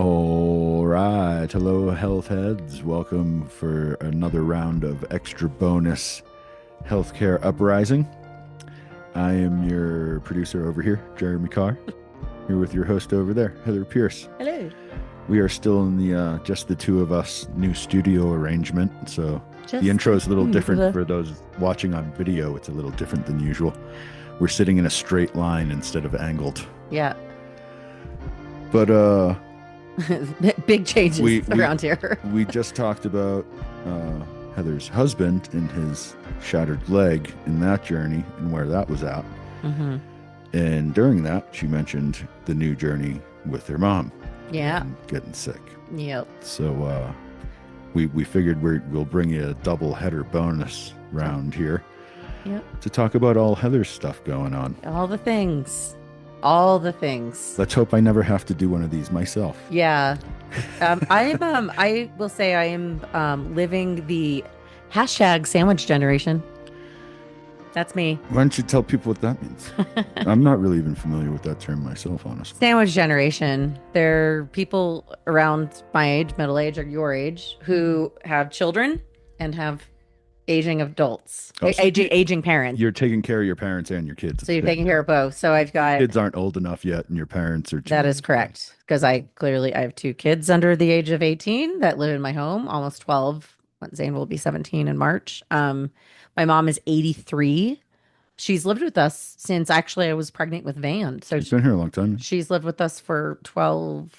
All right. Hello, health heads. Welcome for another round of extra bonus healthcare uprising. I am your producer over here, Jeremy Carr, here with your host over there, Heather Pierce. Hello. We are still in the just the two of us new studio arrangement. So the Just intro is a little different the for those watching on video. It's a little different than usual. We're sitting in a straight line instead of angled. yeah, But big changes we around here. we just talked about Heather's husband and his shattered leg in that journey and where that was at. hmm And during that, she mentioned the new journey with her mom Yeah. and getting sick. Yep. So we figured we'll bring you a double header bonus round here Yep. to talk about all Heather's stuff going on. All the things. All the things. Let's hope I never have to do one of these myself. Yeah. I will say I am living the hashtag sandwich generation. That's me. Why don't you tell people what that means? I'm not really even familiar with that term myself, honestly. Sandwich generation. They're people around my age, middle age, or your age, who have children and have aging adults, Oh, so aging parents. You're taking care of your parents and your kids. So you're taking care of both. So I've got Kids aren't old enough yet, and your parents are. that is correct because I have two kids under the age of 18 that live in my home, almost 12. Zane will be 17 in March. My mom is 83. She's lived with us since actually I was pregnant with Van. So She's been here a long time. she's lived with us for 12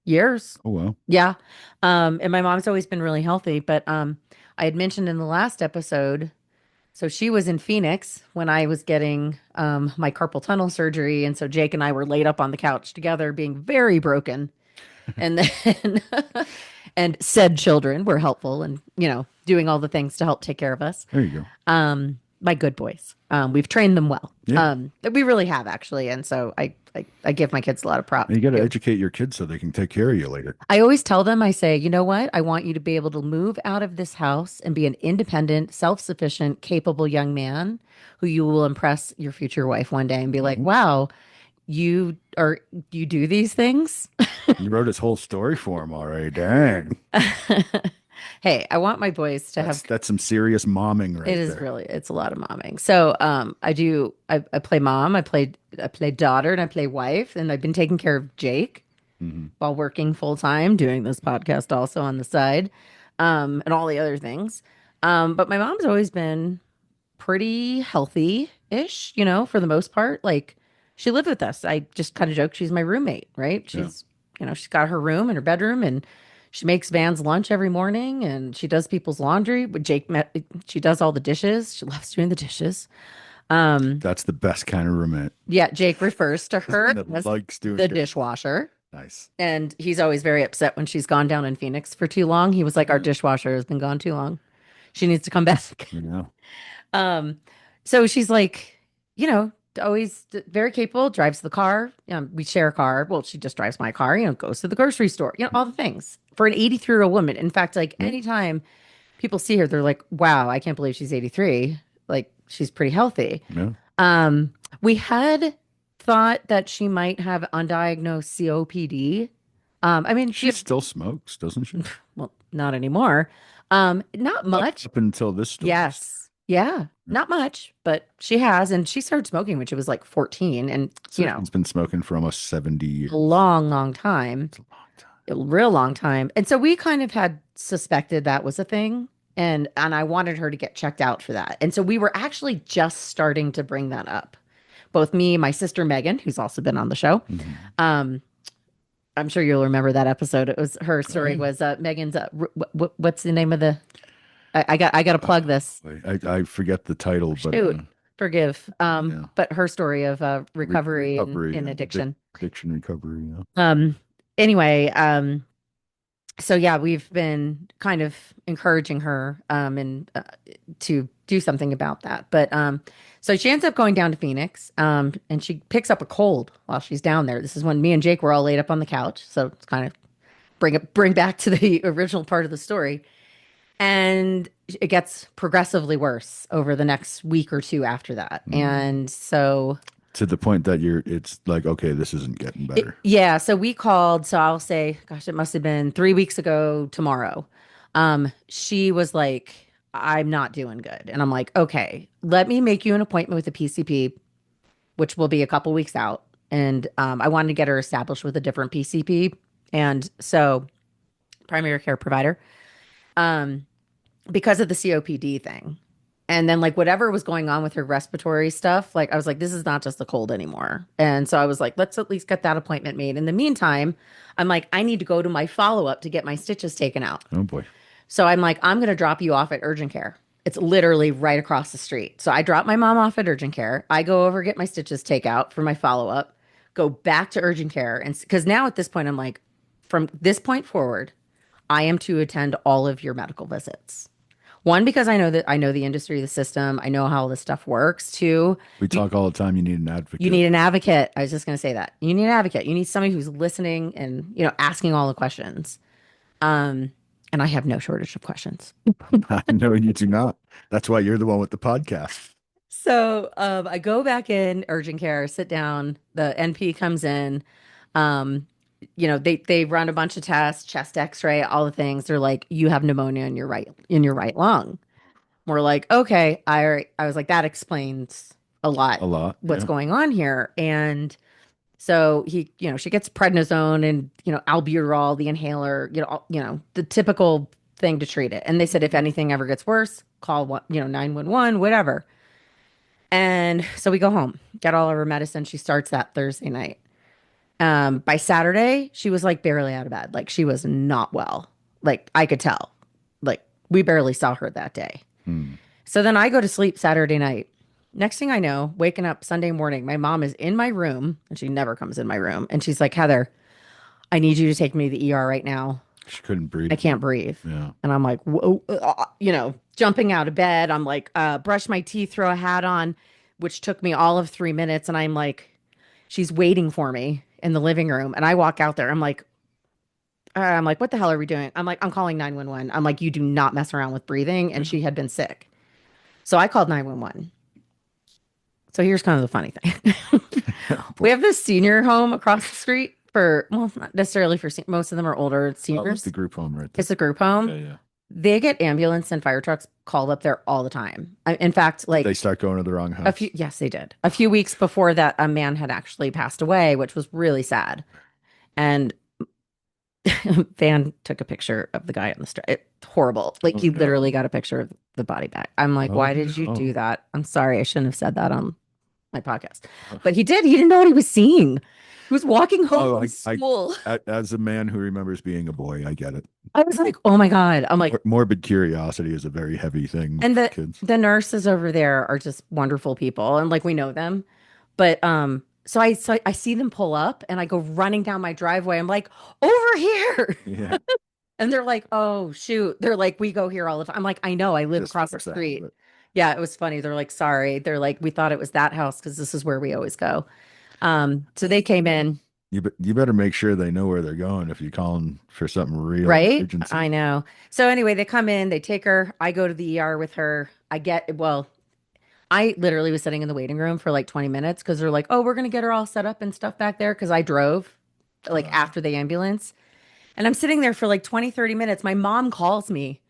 years. Oh wow. Yeah. And my mom's always been really healthy, but I had mentioned in the last episode, so she was in Phoenix when I was getting my carpal tunnel surgery, and so Jake and I were laid up on the couch together, being very broken. And then and said children were helpful and doing all the things to help take care of us. There you go. My good boys. We've trained them well. Yeah. We really have actually, and so I give my kids a lot of props. And you got to educate your kids so they can take care of you later. I always tell them, I say, you know what? I want you to be able to move out of this house and be an independent, self-sufficient, capable young man who you will impress your future wife one day and be like, wow, you do these things. You wrote his whole story for him already. Dang. Hey, I want my boys to have. That's some serious momming right It is there. really, it's a lot of momming. So, I play mom, I play daughter, and I play wife, and I've been taking care of Jake Mhm. while working full time, doing this podcast also on the side, and all the other things. But my mom's always been pretty healthy-ish, for the most part. Like she lived with us. I just kind of joke she's my roommate, right? Yeah. She's got her room and her bedroom, and she makes Van's lunch every morning, and she does people's laundry. But she does all the dishes. She loves doing the dishes. That's the best kind of roommate. Yeah, Jake refers to her That as likes doing the it. dishwasher. Nice. And he's always very upset when she's gone down in Phoenix for too long. He was like, our dishwasher has been gone too long. She needs to come back. You know. Um, so she's like, always very capable, drives the car. We share a car. Well, she just drives my car, goes to the grocery store, all the things for an 83-year-old woman. In fact, like anytime people see her, they're like, wow, I can't believe she's 83. Like she's pretty healthy. Yeah. We had thought that she might have undiagnosed COPD. I mean, She still smokes, doesn't she? well, not anymore. Not much. Up until this story. Yes. Yeah. Not much, but she has. And she started smoking when she was like 14 and, It's been smoking for almost 70 years. a long, long time, It's a long time. a real long time. And so we kind of had suspected that was a thing. And I wanted her to get checked out for that. And so we were actually just starting to bring that up. Both me, my sister Megan, who's also been on the show. Mhm. I'm sure you'll remember that episode. It was her story was Megan's what's the name of the I got to plug this. I forget the title, but Shoot. Forgive. Yeah. But her story of recovery, recovery, in yeah. addiction. Addiction recovery. Yeah. Anyway, so yeah, we've been kind of encouraging her and to do something about that. But so she ends up going down to Phoenix and she picks up a cold while she's down there. This is when me and Jake were all laid up on the couch. So it's kind of bring back to the original part of the story. And it gets progressively worse over the next week or two after that. And so To the point that it's like, okay, this isn't getting better. Yeah, so we called, so I'll say, gosh, it must have been 3 weeks ago tomorrow. She was like, I'm not doing good. And I'm like, okay, let me make you an appointment with a PCP, which will be a couple weeks out. And I wanted to get her established with a different PCP. And so, primary care provider, um, because of the COPD thing. And then, like, whatever was going on with her respiratory stuff, like, I was like, this is not just a cold anymore. And so I was like, let's at least get that appointment made. In the meantime, I'm like, I need to go to my follow up to get my stitches taken out. Oh boy. So I'm like, I'm going to drop you off at urgent care. It's literally right across the street. So I drop my mom off at urgent care. I go over, get my stitches take out for my follow up, go back to urgent care. And because now at this point, I'm like, from this point forward, I am to attend all of your medical visits. One, because I know the industry, the system, I know how all this stuff works. Two, We you, talk all the time. You need an you advocate. need an advocate. I was just going to say that. You need an advocate. You need somebody who's listening and, asking all the questions. Um, and I have no shortage of questions. I know you do not. That's why you're the one with the podcast. So I go back in urgent care, sit down. The NP comes in. Um, they run a bunch of tests, chest X-ray, all the things. They're like, you have pneumonia in your right lung. We're like, okay. I was like, that explains a lot A lot. what's Yeah. going on here. And so she gets prednisone and albuterol, the inhaler, the typical thing to treat it. And they said if anything ever gets worse, call 911, whatever. And so we go home, get all of her medicine. She starts that Thursday night. By Saturday, she was like barely out of bed. Like she was not well. Like I could tell. Like we barely saw her that day. Hmm. So then I go to sleep Saturday night. Next thing I know, waking up Sunday morning, my mom is in my room and she never comes in my room. And she's like, Heather, I need you to take me to the ER right now. She couldn't I breathe. can't breathe. Yeah. And I'm like, whoa, jumping out of bed. I'm like, brush my teeth, throw a hat on, which took me all of 3 minutes. And I'm like, she's waiting for me in the living room. And I walk out there. I'm like, what the hell are we doing? I'm like, I'm calling 911. I'm like, you do not mess around with breathing. And she had been sick. So I called 911. So here's kind of the funny thing. We have this senior home across the street well, not necessarily for most of them are older Well, it's seniors. the group home right there. It's a group home. Yeah, yeah. They get ambulance and fire trucks called up there all the time. In fact, Did they start going to the wrong house? yes, they did. A few weeks before that, a man had actually passed away, which was really sad. And Van took a picture of the guy on the street. It's horrible. Like he literally got a picture of the body back. I'm like, why did you do that? I'm sorry. I shouldn't have said that on my podcast. But he did. He didn't know what he was seeing. He was walking home from school. As a man who remembers being a boy, I get it. I was like, oh my God. I'm like, Morbid curiosity is a very heavy thing and with kids. the nurses over there are just wonderful people. And like we know them. But so I see them pull up and I go running down my driveway. I'm like, over here. Yeah. And they're like, oh shoot. They're like, we go here all the time. I'm like, I know, I live across the street. Yeah, it was funny. They're like, sorry. They're like, we thought it was that house because this is where we always go. So they came in. You better make sure they know where they're going if you're calling for something real. Right? Urgency. I know. So anyway, they come in, they take her. I go to the ER with her. I literally was sitting in the waiting room for like 20 minutes because they're like, oh, we're going to get her all set up and stuff back there because I drove like after the ambulance. And I'm sitting there for like 20, 30 minutes. My mom calls me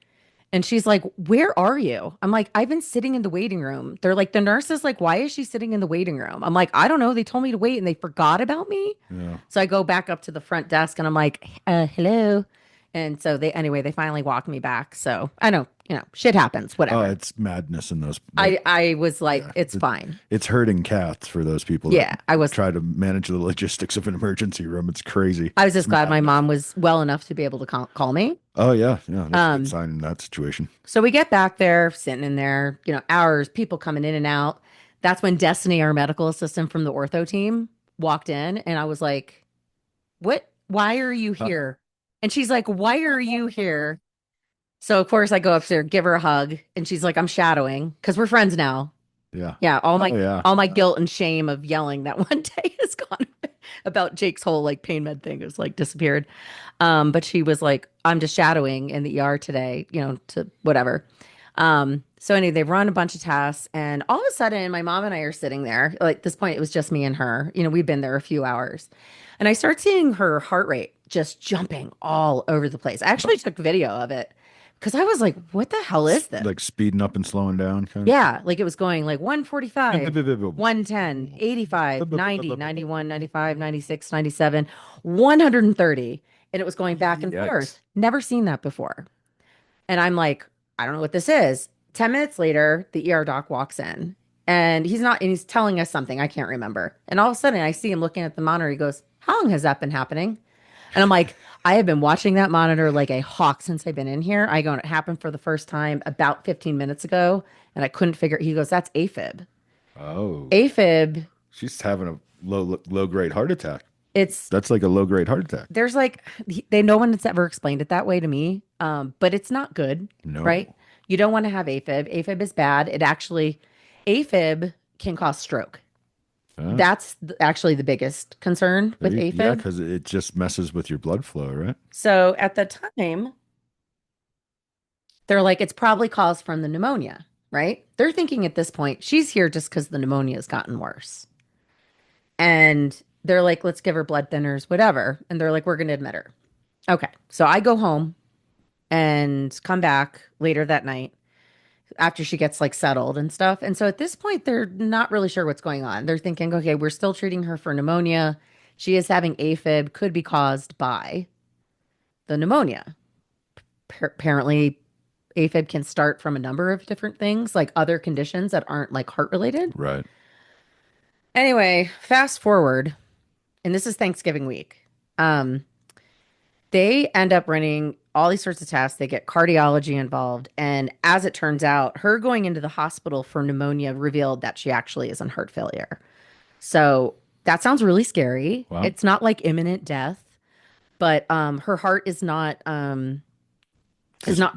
and she's like, where are you? I'm like, I've been sitting in the waiting room. They're like, the nurse is like, why is she sitting in the waiting room? I'm like, I don't know. They told me to wait and they forgot about me. Yeah. So I go back up to the front desk and I'm like, hello. And so they finally walked me back. So I know, shit happens, whatever. Oh, it's madness in those. I was like, it's fine. It's hurting cats for those people. Yeah, I was try to manage the logistics of an emergency room. It's crazy. I was just glad my mom was well enough to be able to call me. Oh yeah, yeah. That's a good sign in that situation. So we get back there, sitting in there, hours, people coming in and out. That's when Destiny, our medical assistant from the ortho team, walked in, and I was like, "What? Why are you here?" And she's like, "Why are you here?" So of course I go up there, give her a hug, and she's like, "I'm shadowing because we're friends now." Yeah. Yeah. All my guilt and shame of yelling that one day is gone about Jake's whole like pain med thing is like disappeared. But she was like, I'm just shadowing in the ER today, to whatever. So anyway, they've run a bunch of tests, and all of a sudden, my mom and I are sitting there. Like at this point, it was just me and her. We've been there a few hours, and I start seeing her heart rate just jumping all over the place. I actually took video of it because I was like, "What the hell is this?" Like speeding up and slowing down, kind Yeah, like it was going like 145, of. 110, 85, 90, 91, 95, 96, 97, 130, and it was going back and Yikes. forth. Never seen that before. And I'm like, I don't know what this is. 10 minutes later, the ER doc walks in and he's telling us something I can't remember. And all of a sudden, I see him looking at the monitor. He goes, "How long has that been happening?" And I'm like, I have been watching that monitor like a hawk since I've been in here. I go, and it happened for the first time about 15 minutes ago. And I couldn't figure, he goes, "That's AFib." Oh, AFib, she's having a low grade heart attack. it's, That's like a low grade heart attack. there's like, no one has ever explained it that way to me. But it's not good, right? No. You don't want to have AFib. AFib is bad. AFib can cause stroke. Ah, That's actually the biggest concern with yeah, AFib. because it just messes with your blood flow, right? So at the time, they're like, it's probably caused from the pneumonia, right? They're thinking at this point, she's here just because the pneumonia has gotten worse. And they're like, let's give her blood thinners, whatever. And they're like, we're going to admit her. Okay. So I go home and come back later that night after she gets like settled and stuff. And so at this point, they're not really sure what's going on. They're thinking, okay, we're still treating her for pneumonia. She is having AFib, could be caused by the pneumonia. Apparently, AFib can start from a number of different things, like other conditions that aren't like heart related. Right. Anyway, fast forward, and this is Thanksgiving week. Um, they end up running all these sorts of tests. They get cardiology involved. And as it turns out, her going into the hospital for pneumonia revealed that she actually is in heart failure. So that sounds really scary. Wow. It's not like imminent death, but her heart is Just not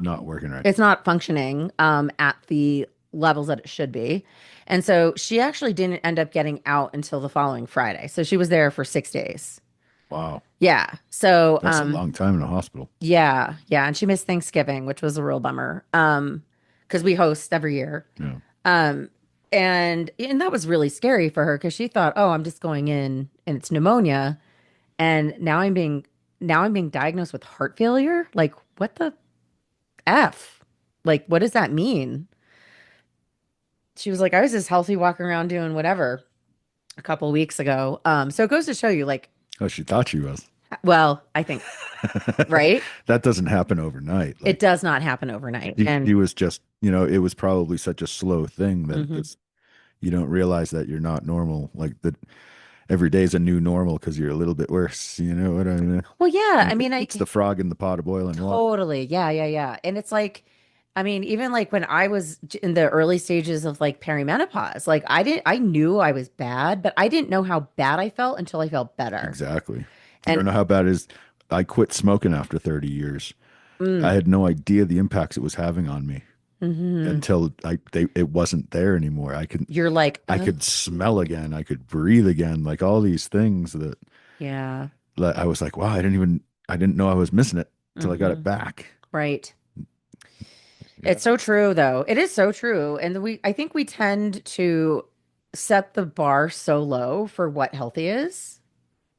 not working right. it's not functioning at the levels that it should be. And so she actually didn't end up getting out until the following Friday. So she was there for 6 days. Wow. Yeah. So That's a long time in a hospital. yeah, yeah, and she missed Thanksgiving, which was a real bummer. Because we host every year. Yeah. Um, and that was really scary for her because she thought, "Oh, I'm just going in and it's pneumonia, and now I'm being diagnosed with heart failure. Like, what the F? Like, what does that mean?" She was like, "I was just healthy walking around doing whatever a couple weeks ago." So it goes to show you, like, Oh, she thought she was. well, I think, right? That doesn't happen overnight. It Like does not happen overnight. she And was just, it was probably such a slow thing that mhm. you don't realize that you're not normal. Like that every day is a new normal because you're a little bit worse. You know what I mean? Well, yeah, I Like mean, it's the frog in the pot of boiling water. totally. Yeah, yeah, yeah. And it's like, I mean, even like when I was in the early stages of like perimenopause, like I knew I was bad, but I didn't know how bad I felt until I felt better. Exactly. You And don't know how bad it is. I quit smoking after 30 years. I mm, had no idea the impacts it was having on me hmm until it wasn't there anymore. you're like, I could smell again. I could breathe again. Like all these things yeah. that I was like, wow, I didn't know I was missing it until I got it Hmm. back. Right. Yeah. It's so true, though. It is so true. And I think we tend to set the bar so low for what healthy is.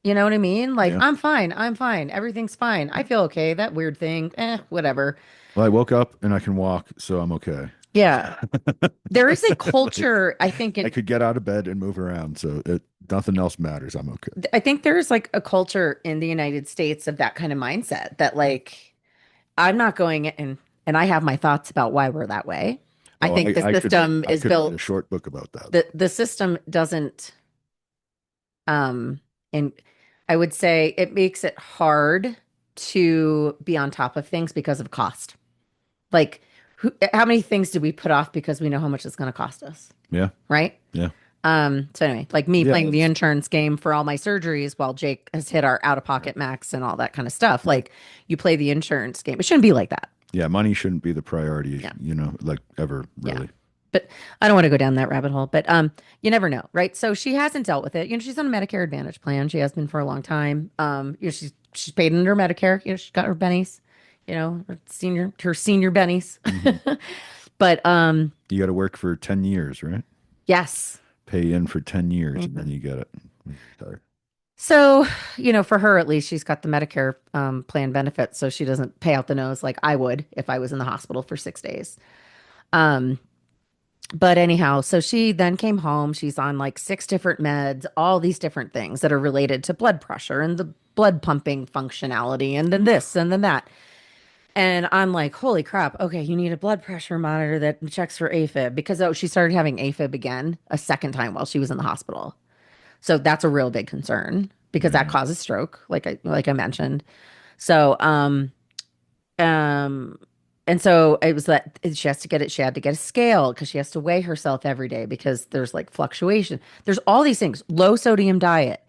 You know what I mean? Like, Yeah. I'm fine. I'm fine. Everything's fine. I feel okay. That weird thing, whatever. Well, I woke up and I can walk, so I'm okay. Yeah. There is a Like culture, I think, I could get out of bed and move around, so nothing else matters. I'm okay. I think there's like a culture in the United States of that kind of mindset that like I'm not going in, and I have my thoughts about why we're that way. I Oh, think the system I is could write a built, short book about that. the system doesn't and I would say it makes it hard to be on top of things because of cost. Like how many things do we put off because we know how much it's going to cost us, Yeah. right? Yeah. So anyway, like me Yeah. playing the insurance game for all my surgeries while Jake has hit our out-of-pocket max and all that kind of stuff. Like you play the insurance game. It shouldn't be like that. Yeah. Money shouldn't be the priority, Yeah. like ever Yeah. really. But I don't want to go down that rabbit hole. But you never know, right? So she hasn't dealt with it. She's on a Medicare Advantage plan. She has been for a long time. She's paid under Medicare. She's got her bennies, her senior bennies. Hmm. But You got to work for 10 years, right? yes. Pay in for 10 years and then Mhm. you get it. Sorry. So, for her at least, she's got the Medicare plan benefits, so she doesn't pay out the nose like I would if I was in the hospital for 6 days. Um, but anyhow, so she then came home. She's on like six different meds, all these different things that are related to blood pressure and the blood pumping functionality, and then this and then that. And I'm like, holy crap. Okay, you need a blood pressure monitor that checks for AFib because she started having AFib again a second time while she was in the hospital. So that's a real big concern because that Yeah. causes stroke, like I mentioned. So um and so it was that she has to get it, she had to get a scale because she has to weigh herself every day because there's like fluctuation. There's all these things, low sodium diet.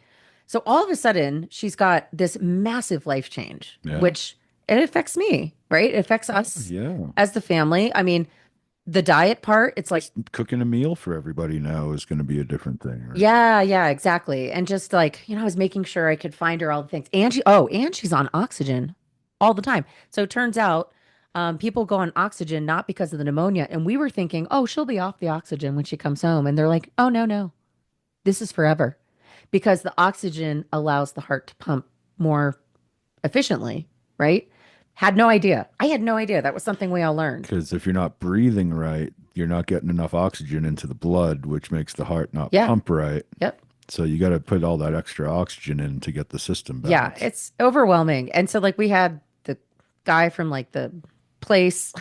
So all of a sudden, she's got this massive life change, Yeah. which it affects me, right? It affects us Yeah. as the family. I mean, the diet part, it's like, Just cooking a meal for everybody now is going to be a different thing, right? yeah, yeah, exactly. And just like, I was making sure I could find her all the things. And and she's on oxygen all the time. So it turns out people go on oxygen not because of the pneumonia. And we were thinking, oh, she'll be off the oxygen when she comes home. And they're like, oh, no, no, this is forever because the oxygen allows the heart to pump more efficiently, right? Had no idea. I had no idea. That was something we all learned. Because if you're not breathing right, you're not getting enough oxygen into the blood, which makes the heart not Yeah. pump right. Yep. So you got to put all that extra oxygen in to get the system Yeah. balanced. It's overwhelming. And so, like, we had the guy from like the place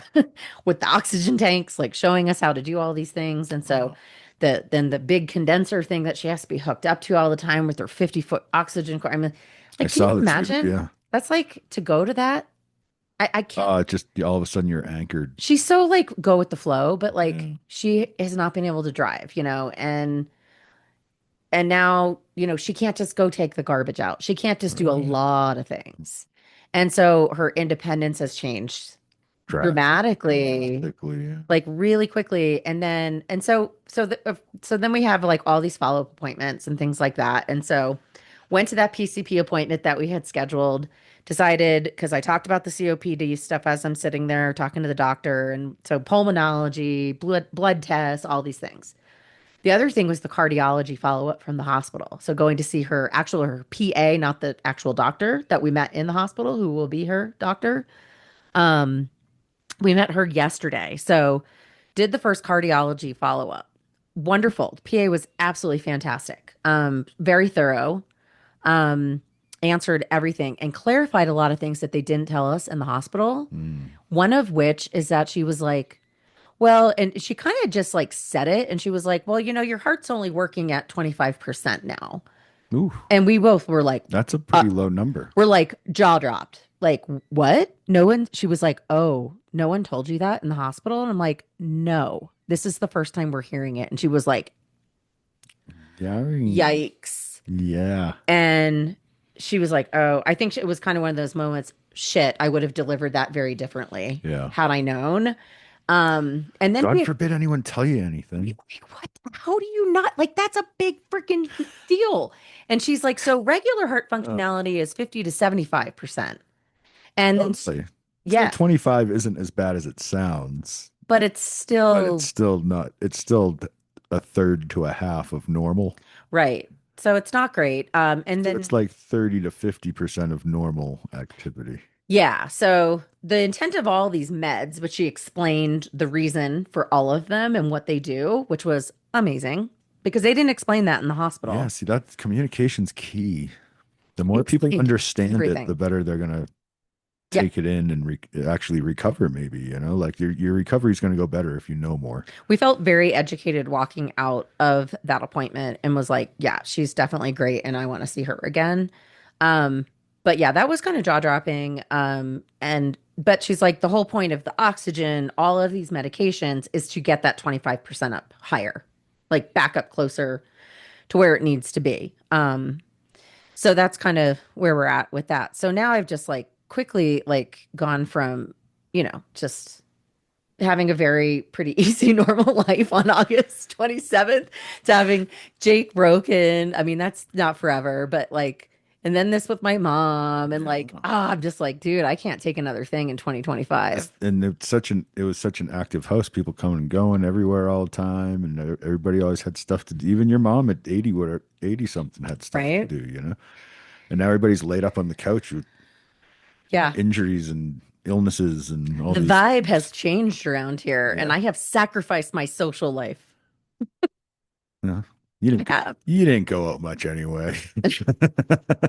with the oxygen tanks, like showing us how to do all these things. And so, then the big condenser thing that she has to be hooked up to all the time with her 50-foot oxygen cord. I mean, I like, can you saw this. imagine? Yeah. That's like to go to that. I can't. Just all of a sudden you're anchored. She's so like go with the flow, but like Yeah. she has not been able to drive, and now, she can't just go take the garbage out. She can't just do a Right. lot of things. And so her independence has changed dramatically, Drastically. Yeah. like really quickly. And so then we have like all these follow-up appointments and things like that. And so went to that PCP appointment that we had scheduled, decided because I talked about the COPD stuff as I'm sitting there talking to the doctor. And so pulmonology, blood tests, all these things. The other thing was the cardiology follow-up from the hospital. So going to see her PA, not the actual doctor that we met in the hospital, who will be her doctor. Um, we met her yesterday. So did the first cardiology follow-up. Wonderful. The PA was absolutely fantastic. Very thorough. Um, answered everything and clarified a lot of things that they didn't tell us in the hospital. Mm. One of which is that she was like, well, and she kind of just like said it, and she was like, well, your heart's only working at 25% now. Ooh, And we both were like, that's a uh, pretty low number. we're like jaw dropped. Like, what? No one, she was like, oh, no one told you that in the hospital? And I'm like, no, this is the first time we're hearing it. And she was like, Yeah. yikes. Yeah. And she was like, oh, I think it was kind of one of those moments, shit, I would have delivered that very differently Yeah. had I known. And then God forbid anyone tell you anything. what? How do you not like that's a big freaking deal? And she's like, so regular heart Uh, functionality is 50 to 75%. And then, Honestly, so yeah, 25 isn't as bad as it sounds, but it's but it's still still not, it's still a third to a half of normal. right. So it's not great. And So then it's like 30 to 50% of normal activity. yeah, so the intent of all these meds, but she explained the reason for all of them and what they do, which was amazing because they didn't explain that in the Yeah, hospital. see, that communication's key. The more people Explained understand it, the everything. better they're going to Yeah. take it in and actually recover, maybe, like your recovery is going to go better if you know more. We felt very educated walking out of that appointment and was like, yeah, she's definitely great and I want to see her again. Um, but yeah, that was kind of jaw-dropping. But she's like, the whole point of the oxygen, all of these medications is to get that 25% up higher, like back up closer to where it needs to be. So that's kind of where we're at with that. So now I've just like quickly like gone from, just having a very pretty easy normal life on August 27th to having Jake broken. I mean, that's not forever, but like And then this with my mom, and like, I'm just like, dude, I can't take another thing in 2025. And it was such an active house, people coming and going everywhere all the time, and everybody always had stuff to do. Even your mom at 80, what 80 something had stuff to Right? do, you know? And now everybody's laid up on the couch with Yeah. injuries and illnesses and all The these. vibe has changed around here, and Yeah. I have sacrificed my social life. Yeah. You I didn't have. you didn't go out much anyway.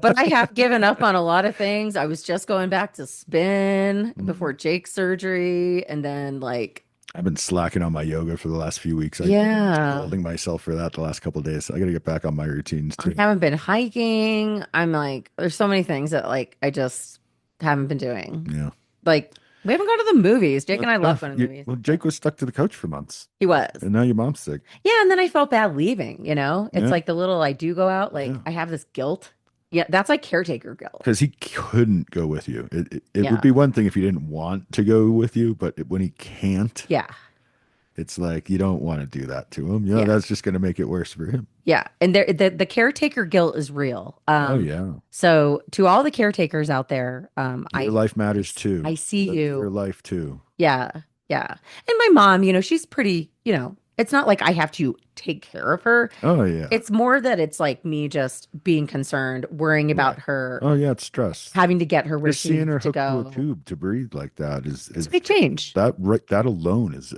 But I have given up on a lot of things. I was just going back to spin Mm. before Jake's surgery, and then like, I've been slacking on my yoga for the last few weeks. I yeah, scolding myself for that the last couple of days. I got to get back on my routines I too. haven't been hiking. I'm like, there's so many things that like I just haven't been doing. Yeah. Like, we haven't gone to the movies. Jake Well, and I love going to the movies. well, Jake was stuck to the couch for months, He was. and now your mom's sick. Yeah, and then I felt bad leaving, you know? It's Yeah. like the little I do go out, like Yeah. I have this guilt. Yeah, that's like caretaker guilt. Because he couldn't go with you. It would Yeah. be one thing if he didn't want to go with you, but when he can't, Yeah. it's like you don't want to do that to him. You know, Yeah. that's just going to make it worse for him. Yeah. And there the caretaker guilt is real. Oh yeah, So to all the caretakers out there, your life matters too. I see That's your you. life too. Yeah. Yeah. And my mom, she's pretty, it's not like I have to take care of her. Oh yeah. It's more that it's like me just being concerned, worrying about Right. her, Oh yeah, it's stress. having to get her where Just she seeing needs her to hooked to a go. tube to breathe like that It's a big change. that alone is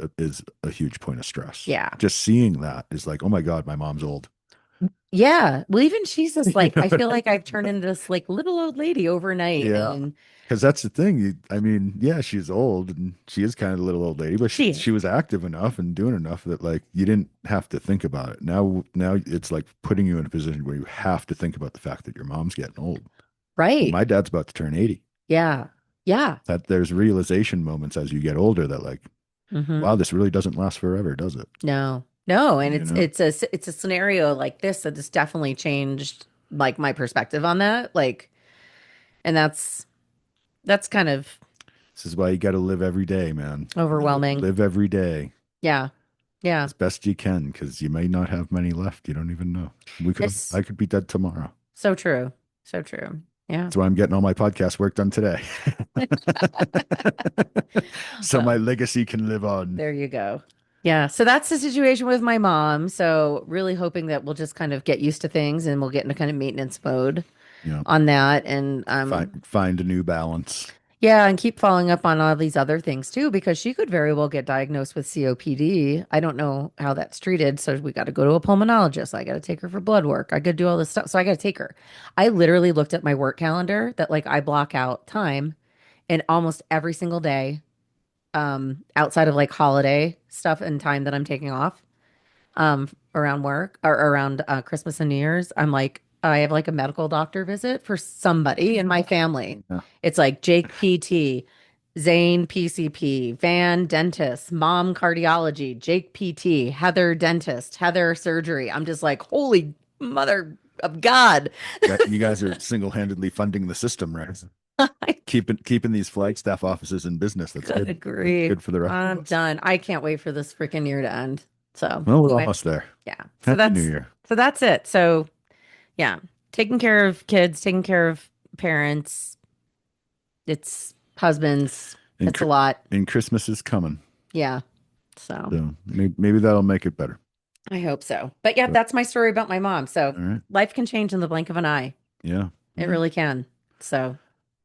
a huge point of stress. Yeah. Just seeing that is like, oh my God, my mom's old. Yeah. Well, even she's just like, You know I feel what I like I've turned into this like little old lady overnight. Yeah. And Because that's the thing. I mean, yeah, she's old and she is kind of a little old lady, but she is. she was active enough and doing enough that like you didn't have to think about it. Now it's like putting you in a position where you have to think about the fact that your mom's getting old. Right. My dad's about to turn 80. Yeah. Yeah. That there's realization moments as you get older that like, Hmm. wow, this really doesn't last forever, does it? No. No. And You know? it's a scenario like this that has definitely changed like my perspective on that. Like, and that's kind of This is why you got to live every day, man. overwhelming. Live every day Yeah. Yeah. as best you can because you may not have many left. You don't even know. It's I could be dead tomorrow. so true. So true. Yeah. That's why I'm getting all my podcast work done today. So Well, my legacy can live on. there you go. Yeah. So that's the situation with my mom. So really hoping that we'll just kind of get used to things and we'll get into kind of maintenance mode Yeah. on that. And Find a new balance. yeah, and keep following up on all these other things too, because she could very well get diagnosed with COPD. I don't know how that's treated. So we got to go to a pulmonologist. I got to take her for blood work. I could do all this stuff. So I got to take her. I literally looked at my work calendar that like I block out time in almost every single day, outside of like holiday stuff and time that I'm taking off, around work or around Christmas and New Year's. I'm like, I have like a medical doctor visit for somebody in my family. Yeah. It's like Jake PT, Zane PCP, Van dentist, mom cardiology, Jake PT, Heather dentist, Heather surgery. I'm just like, holy mother of God. You guys are single-handedly funding the system, right? I Keeping these flight staff offices in business. That's could good. agree. Good for the rest of I'm us. done. I can't wait for this freaking year to end. So, Well, we're anyway, almost there. yeah. So Happy New Year. that's it. So, yeah, taking care of kids, taking care of parents, it's husbands, And, it's a lot. and Christmas is coming. Yeah. So So maybe that'll make it better. I hope so. But yeah, But- that's my story about my mom. So All right. life can change in the blink of an eye. Yeah. It really can. So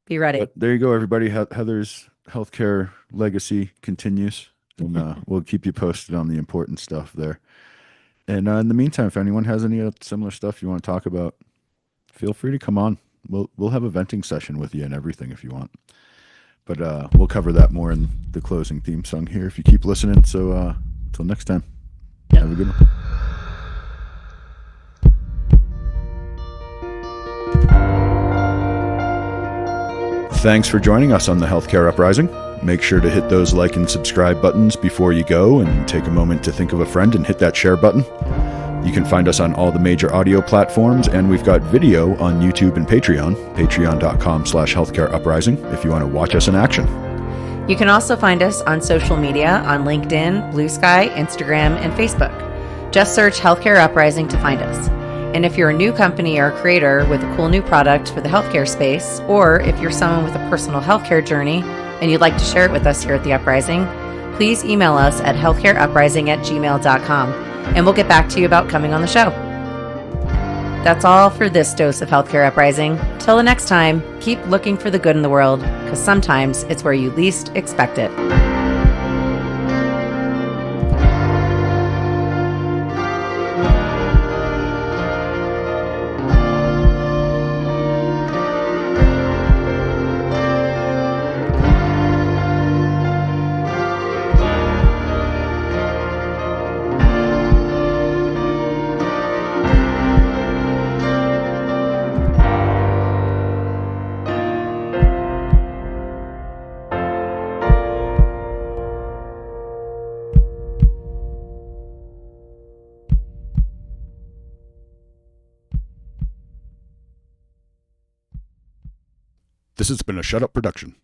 be ready. But there you go, everybody. Heather's healthcare legacy continues, and we'll keep you posted on the important stuff there. And in the meantime, if anyone has any similar stuff you want to talk about, feel free to come on. We'll have a venting session with you and everything if you want. But we'll cover that more in the closing theme song here if you keep listening. So until next time, have a good one. Thanks for joining us on the Healthcare Uprising. Make sure to hit those like and subscribe buttons before you go, and take a moment to think of a friend and hit that share button. You can find us on all the major audio platforms, and we've got video on YouTube and Patreon, patreon.com/healthcareuprising, if you want to watch us in action. You can also find us on social media on LinkedIn, Blue Sky, Instagram, and Facebook. Just search Healthcare Uprising to find us. And if you're a new company or a creator with a cool new product for the healthcare space, or if you're someone with a personal healthcare journey and you'd like to share it with us here at The Uprising, please email us at healthcareuprising@gmail.com and we'll get back to you about coming on the show. That's all for this dose of Healthcare Uprising. Till the next time, keep looking for the good in the world, because sometimes it's where you least expect it. This has been a Shut Up production.